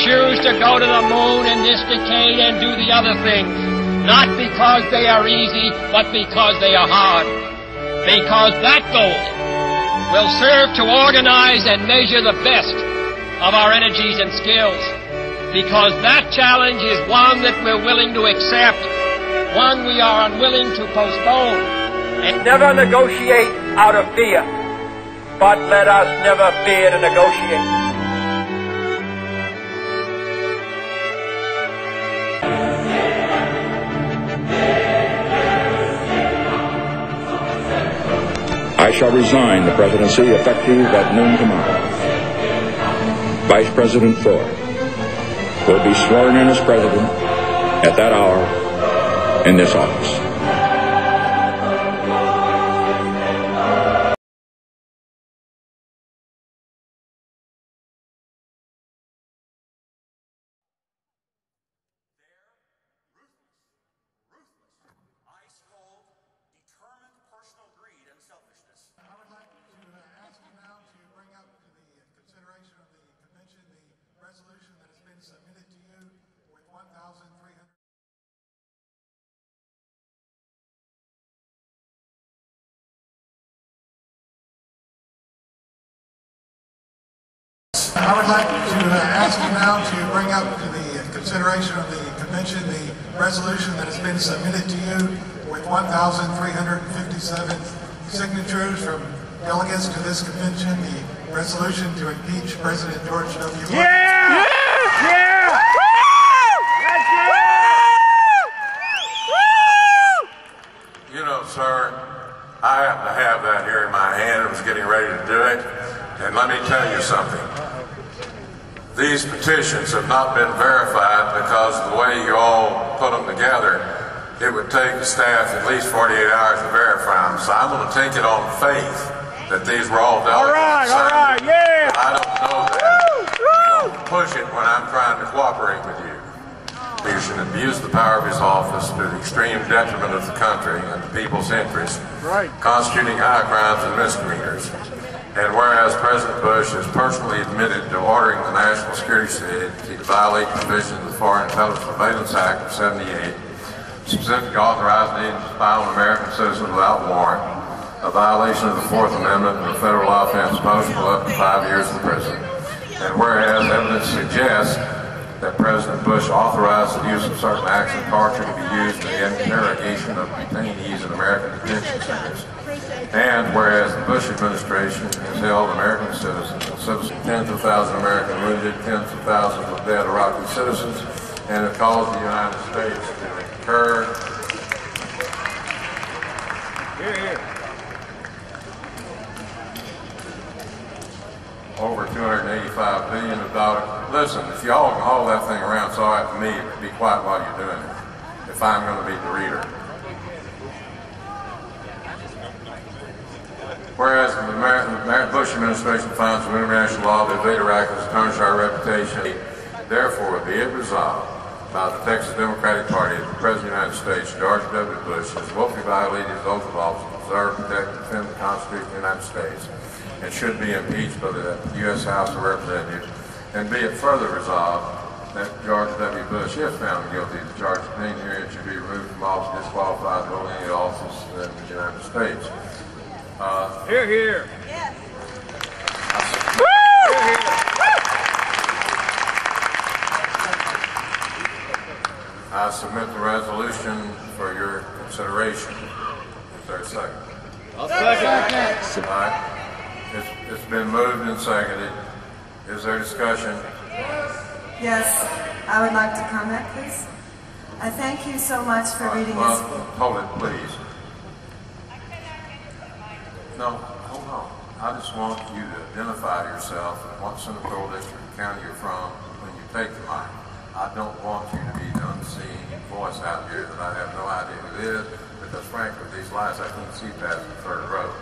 choose to go to the moon in this decade and do the other things, not because they are easy, but because they are hard. Because that goal will serve to organize and measure the best of our energies and skills. Because that challenge is one that we're willing to accept, one we are unwilling to postpone. And never negotiate out of fear, but let us never fear to negotiate. I shall resign the presidency effective at noon tomorrow. Vice President Ford will be sworn in as president at that hour in this office. Resolution that has been submitted to you with 1,300. I would like to ask you now to bring up to the consideration of the convention the resolution that has been submitted to you with 1,357 signatures from delegates to this convention, the resolution to impeach President George W. Bush. Yeah! Yeah! You know, sir, I happen to have that here in my hand. I was getting ready to do it. And let me tell you something. These petitions have not been verified because of the way you all put them together. It would take the staff at least 48 hours to verify them. So I'm going to take it on faith that these were all delegates. All right, yeah. I don't know that. You don't push it when I'm trying to cooperate with you. He should abuse the power of his office to the extreme detriment of the country and the people's interest, constituting high crimes and misdemeanors. And whereas President Bush has personally admitted to ordering the National Security Agency to violate provisions of the Foreign Intelligence Surveillance Act of '78, specifically authorizing the agency to spy on American citizens without warrant, a violation of the Fourth Amendment and a federal offense punishable up to 5 years in prison. And whereas evidence suggests that President Bush authorized the use of certain acts of torture to be used in the interrogation of detainees in American detention centers. And whereas the Bush administration has held American citizens and citizens, tens of thousands of American wounded, tens of thousands of dead Iraqi citizens, and it caused the United States to incur over $285 billion. Listen, if y'all can haul that thing around, it's all right for me. Be quiet while you're doing it, if I'm going to be the reader. Whereas the Bush administration finds the international law to evade Iraq has tarnished our reputation, therefore be it resolved by the Texas Democratic Party that the President of the United States, George W. Bush, has willfully violated his oath of office to preserve, protect, and defend the Constitution of the United States, and should be impeached by the U.S. House of Representatives. And be it further resolved that George W. Bush, if found guilty of the charge contained herein, should be removed from office, disqualified, holding any office in the United States. Hear, hear. Yes. Hear, hear. I submit the resolution for your consideration. Is there a second? I'll second. All right. It's been moved and seconded. Is there discussion? Yes, I would like to comment, please. I thank you so much for reading this. Hold it, please. No, hold on. I just want you to identify yourself and what senatorial district and county you're from when you take the mic. I don't want you to be the unseen voice out here that I have no idea who it is, because frankly, with these lights, I can't see past the third row.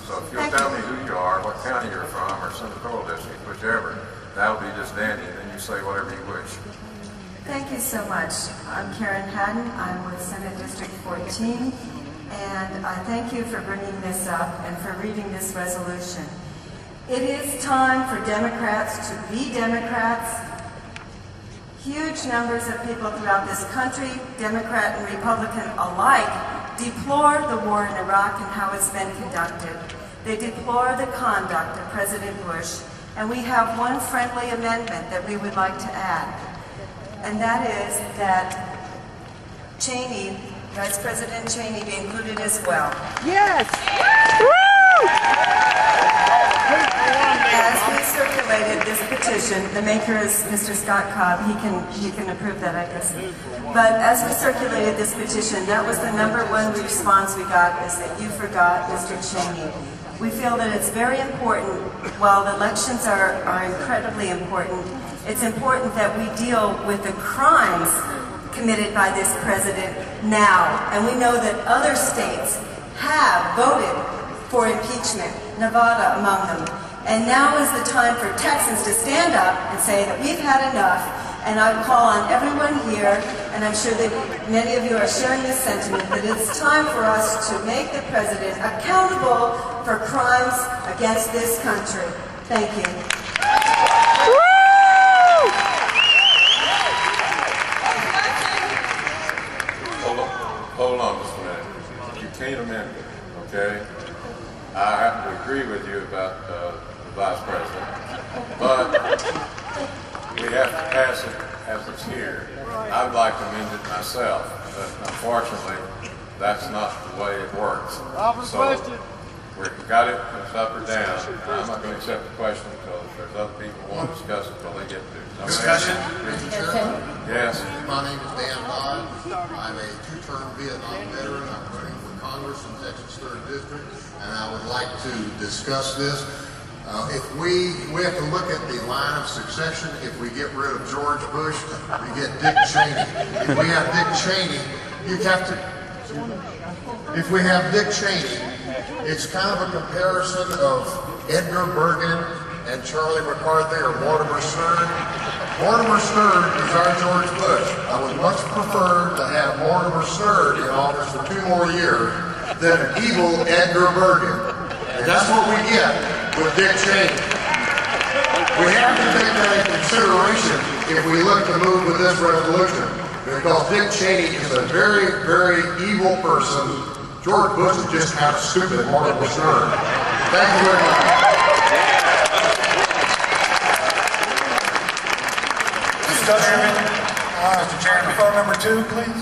So if you'll tell me who you are, what county you're from, or senatorial district, whichever, that'll be just dandy, and then you say whatever you wish. Thank you so much. I'm Karen Haddon. I'm with Senate District 14, and I thank you for bringing this up and for reading this resolution. It is time for Democrats to be Democrats Huge numbers of people throughout this country, Democrat and Republican alike, deplore the war in Iraq and how it's been conducted. They deplore the conduct of President Bush, and we have one friendly amendment that we would like to add, and that is that Cheney, Vice President Cheney, be included as well. Yes! As we circulated this petition, the maker is Mr. Scott Cobb. He can approve that, I guess. But as we circulated this petition, that was the #1 response we got, is that you forgot Mr. Cheney. We feel that it's very important, while the elections are incredibly important, it's important that we deal with the crimes committed by this president now. And we know that other states have voted for impeachment, Nevada among them. And now is the time for Texans to stand up and say that we've had enough. And I call on everyone here, and I'm sure that many of you are sharing this sentiment, that it's time for us to make the president accountable for crimes against this country. Thank you. Hold on just a minute. You can't amend it, okay? I have to agree with you about the Vice President, but we have to pass it as it's here. I'd like to amend it myself, but unfortunately, that's not the way it works. So we've got it, it's up or down. I'm not going to accept the question until there's other people who want to discuss it until they get to. Discussion? Yes. My name is Dan Dodd. I'm a 2-term Vietnam veteran. I'm running for Congress in Texas 3rd District, and I would like to discuss this. If we have to look at the line of succession. If we get rid of George Bush, we get Dick Cheney. If we have Dick Cheney, you have to. If we have Dick Cheney, it's kind of a comparison of Edgar Bergen and Charlie McCarthy or Mortimer Stern. Mortimer Stern is our George Bush. I would much prefer to have Mortimer Stern in office for 2 more years than evil Edgar Bergen. And that's what we get with Dick Cheney. We have to take that into consideration if we look to move with this resolution, because Dick Cheney is a very, very evil person. George Bush is just kind of stupid, Mortimer Stern. Thank you very much. Mr. Chairman, phone number 2, please.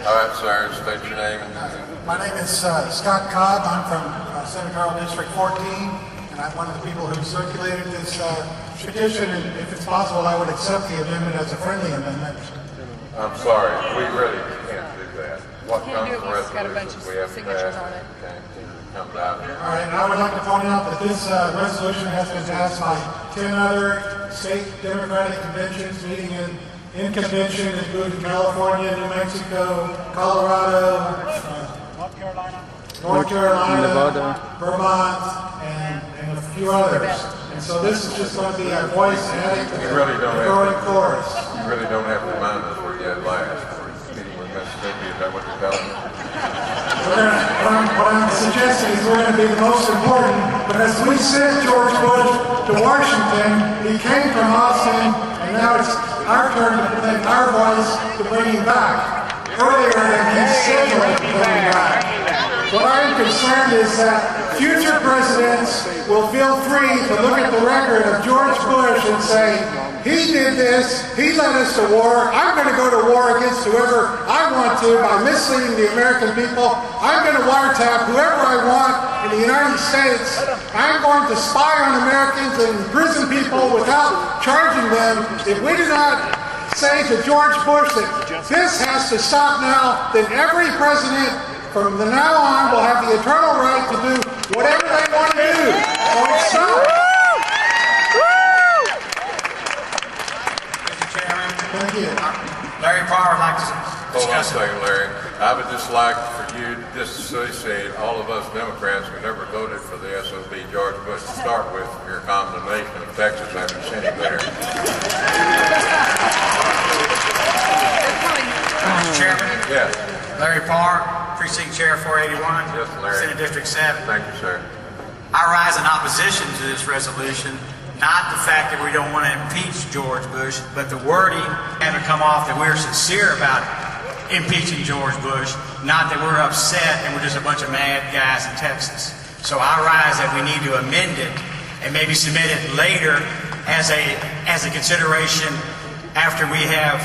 All right, sir, state your name. My name is Scott Cobb. I'm from Senatorial District 14, and I'm one of the people who circulated this petition, and if it's possible, I would accept the amendment as a friendly amendment. I'm sorry, we really can't do that. What Can't comes do it from once it's got a bunch of resolutions we have to signatures pass? on it. Okay, comes out here. All right, and I would like to point out that this resolution has been passed by 10 other state Democratic conventions meeting in convention, including California, New Mexico, Colorado, North Carolina, Nevada, Vermont, and a few others. And so this is just going to be our voice adding to the growing chorus. You really don't have to remind us where you had last. Meeting with Mississippi, is that what you're telling me? What I'm suggesting is we're going to be the most important, because we sent George Bush to Washington. He came from Austin, and now it's our turn to present our voice to bring him back. Earlier than he scheduled to bring him back. What I'm concerned is that future presidents will feel free to look at the record of George Bush and say, he did this, he led us to war, I'm going to go to war against whoever I want to by misleading the American people, I'm going to wiretap whoever I want in the United States, I'm going to spy on Americans and imprison people without charging them. If we do not say to George Bush that this has to stop now, then every president from now on will have the eternal right to do whatever they want to do. So it's stop. Mr. Chairman. Thank you. Larry Parr would like to Hold on a discuss it. second, Larry. I would just like for you to disassociate all of us Democrats who never voted for the SOB George Bush to start with from your condemnation of Texas after sending there. Mr. Chairman. Yes. Larry Parr, Precinct Chair 481, Yes, Larry. Senate District 7. Thank you, sir. I rise in opposition to this resolution Not the fact that we don't want to impeach George Bush, but the wording haven't come off that we're sincere about impeaching George Bush, not that we're upset and we're just a bunch of mad guys in Texas. So I rise that we need to amend it and maybe submit it later as a consideration after we have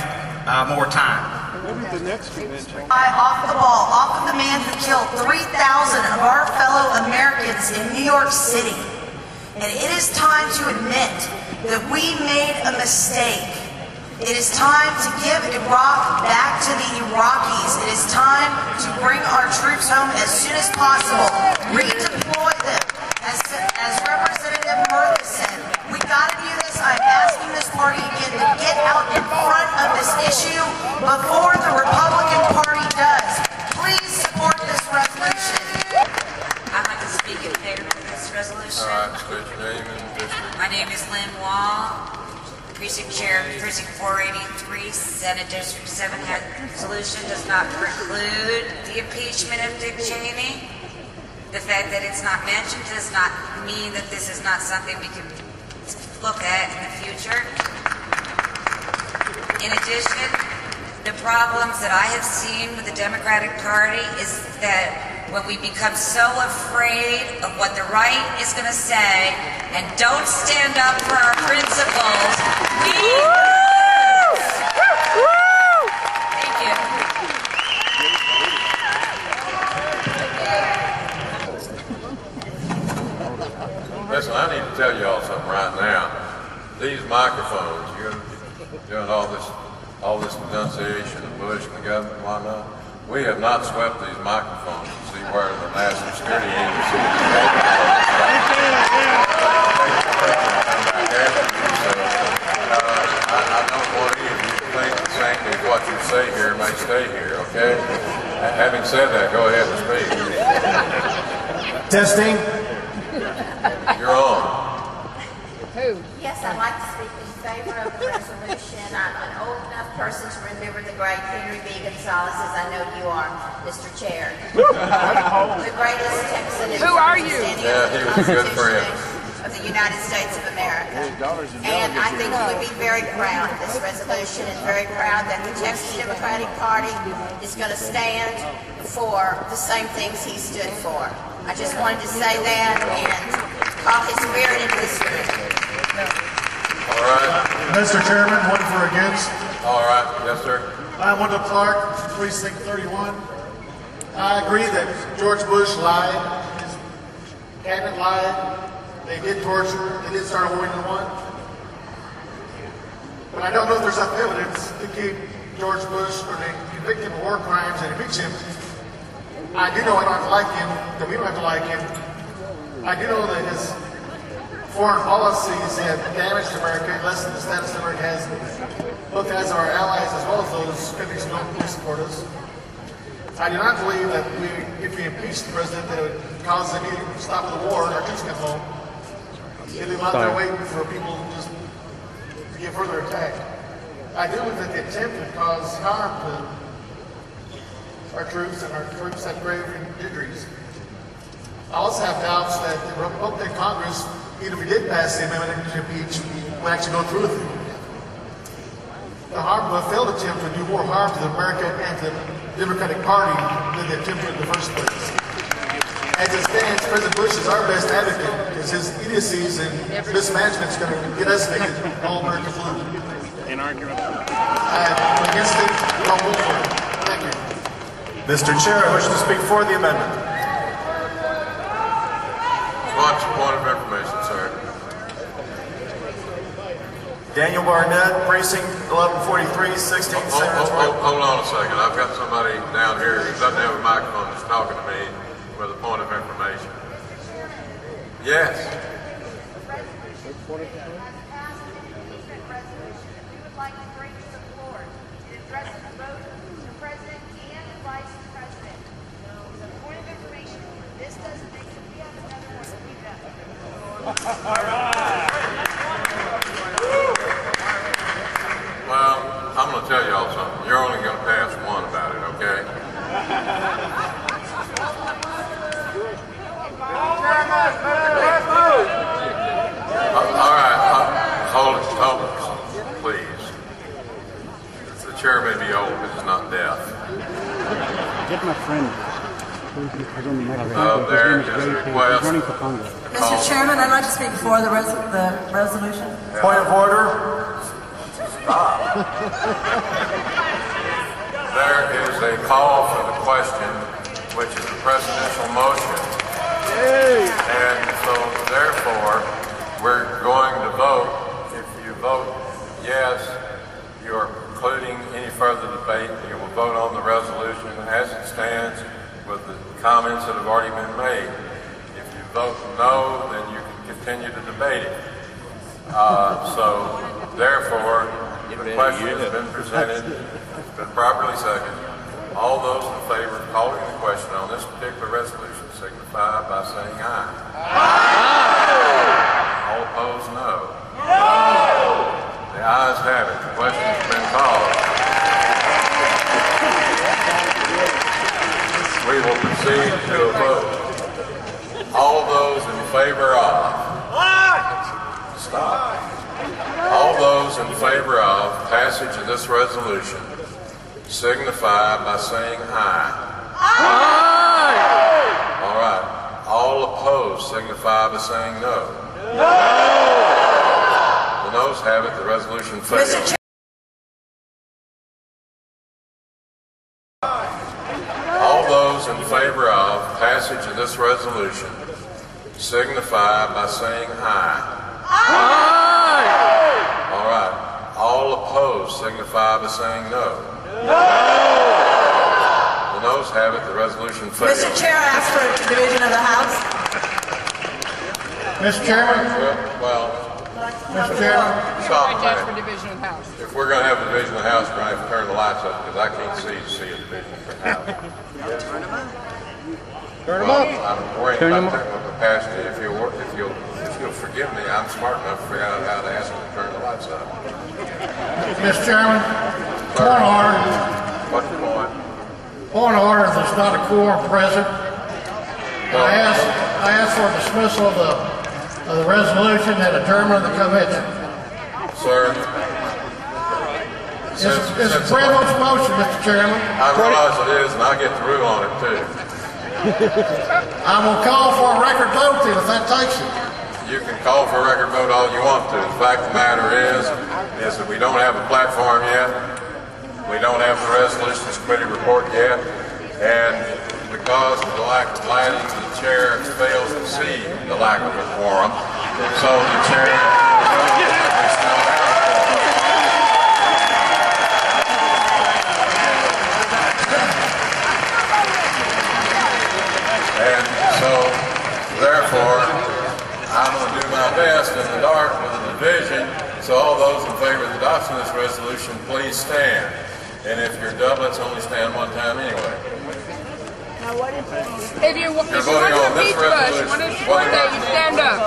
more time. Maybe the next convention. Off the ball, off of the man who killed 3,000 of our fellow Americans in New York City. And it is time to admit that we made a mistake. It is time to give Iraq back to the Iraqis. It is time to bring our troops home as soon as possible. Redeploy them, as Representative Murtha said. We got to do this. I'm asking this party again to get out in front of this issue before the Republican Party does. Please support this resolution. I'd like to speak in favor of this resolution. All right, state your name and district. My name is Lynn Wall, Precinct Chair of Precinct 483, Senate District 7. Resolution does not preclude the impeachment of Dick Cheney. The fact that it's not mentioned does not mean that this is not something we can look at in the future. In addition, the problems that I have seen with the Democratic Party is that when we become so afraid of what the right is going to say and don't stand up for our principles, we lose. Thank you. Listen, I need to tell you all something right now. These microphones, you're doing all this denunciation of Bush and the government and whatnot. We have not swept these microphones to see where the national security agency is. I don't want any of you to think the sanctity of what you say here may stay here, okay? Having said that, go ahead and speak. Testing. You're on. Yes, I'd like to speak in favor of the resolution. I'm an old enough person to remember the great Henry B. Gonzalez, as I know you are, Mr. Chair. The greatest Texan in Who are you? Yeah, he was a good friend. Of the United States of America. And I think he would be very proud of this resolution and very proud that the Texas Democratic Party is going to stand for the same things he stood for. I just wanted to say that and call his spirit into the spirit. All right. Mr. Chairman, one for against. All right. Yes, sir. I'm Wendell Clark, Precinct 31. I agree that George Bush lied. His cabinet lied. They did torture. They did start a World War I. But I don't know if there's enough evidence to keep George Bush or to convict him of war crimes and impeach him. I do know I don't have to like him, that we don't have to like him. I do know that his foreign policies have damaged America less than the status America has, both as our allies as well as those countries who don't fully support us. I do not believe that if we impeach the president, that it would cause any stop of the war and our troops come home. They'd be out there waiting for people just to get further attacked. I do believe that the attempt would cause harm to our troops, and our troops have grave injuries. I also have doubts that the Republican Congress, even if we did pass the amendment to impeach, would actually go through with it. The harm of a failed attempt would do more harm to America and to the Democratic Party than the attempt in the first place. As it stands, President Bush is our best advocate because his idiocies and mismanagement is going to get us to make all America blue. In argument. I'm against it. I'll vote for it. Thank you. Mr. Chair, I wish to speak for the amendment. What's your point of information, sir? Daniel Barnett, Precinct 1143, 16th Senator's Hold on a second. I've got somebody down here who doesn't have a microphone that's talking to me with a point of information. Yes. Well, I'm going to tell y'all something. You're only going to pass one about it, okay? All right. hold it, please. The chair may be old, but he's not deaf. Get my friend. There is a request. Mr. Chairman, I'd like to speak for the resolution. Point of order. There is a call for the question, which is a presidential motion. And so, therefore, we're going to vote. If you vote yes, you are concluding any further debate. You will vote on the resolution as it stands with the comments that have already been made. If you vote no, then you can continue to debate it. So, therefore, the question has been presented, it's been properly seconded. All those in favor of calling the question on this particular resolution signify by saying aye. Aye. All opposed, no. No. The ayes have it. The question has been called. We will proceed to a vote. All those in favor of. Stop. All those in favor of passage of this resolution signify by saying aye. Aye. All right. All opposed signify by saying no. No. The noes have it. The resolution fails. All those in favor of passage of this resolution signify by saying aye. Aye. All right. All opposed signify by saying no. No. The noes have it. The resolution fails. Mr. Chair, I ask for a division of the House. Mr. Chairman? Well, Mr. Chairman? Stop a minute. If we're going to have a division of the House, we're going to have to turn the lights up because I can't see to see a division of the House. Turn them up. I'm worried about technical capacity. If you'll forgive me, I'm smart enough to figure out how to ask them to turn the lights up. Mr. Chairman? Point of order. What's the point? Point of order, there's not a quorum present. I ask for dismissal of the resolution and adjournment of the convention. Sir? It's a privileged motion, Mr. Chairman. I realize it is, and I'll get through on it too. I will call for a record vote then if that takes it. You can call for a record vote all you want to. The fact of the matter is that we don't have a platform yet. We don't have the resolutions committee report yet. And because of the lack of lighting, the chair fails to see the lack of a quorum. So the chair and so therefore I'm going to do my best in the dark with a division. So all those in favor of the adoption of this resolution, please stand. And if you're doublets, only stand one time anyway. Now what if you want to impeach Bush, you want to support that, you stand up.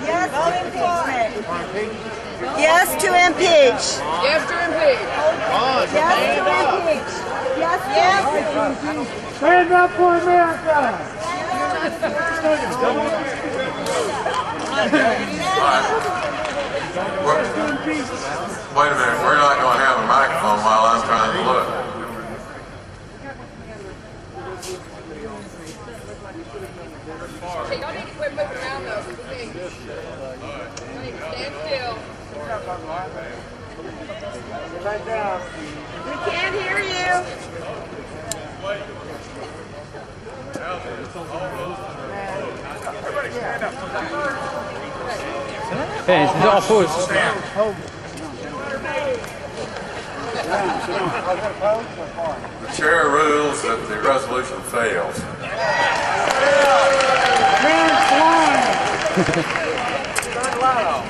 Yes to impeachment. Yes to impeach. Yes to impeach. Yes to impeach. Yes to impeach. Stand up for America. Wait a minute, we're not going to have a microphone while I'm trying to look. Hey, y'all need to quit moving around though. Okay. Stand still. We can't hear you. Hey, it's all opposed. The chair rules that the resolution fails. Turn the light off.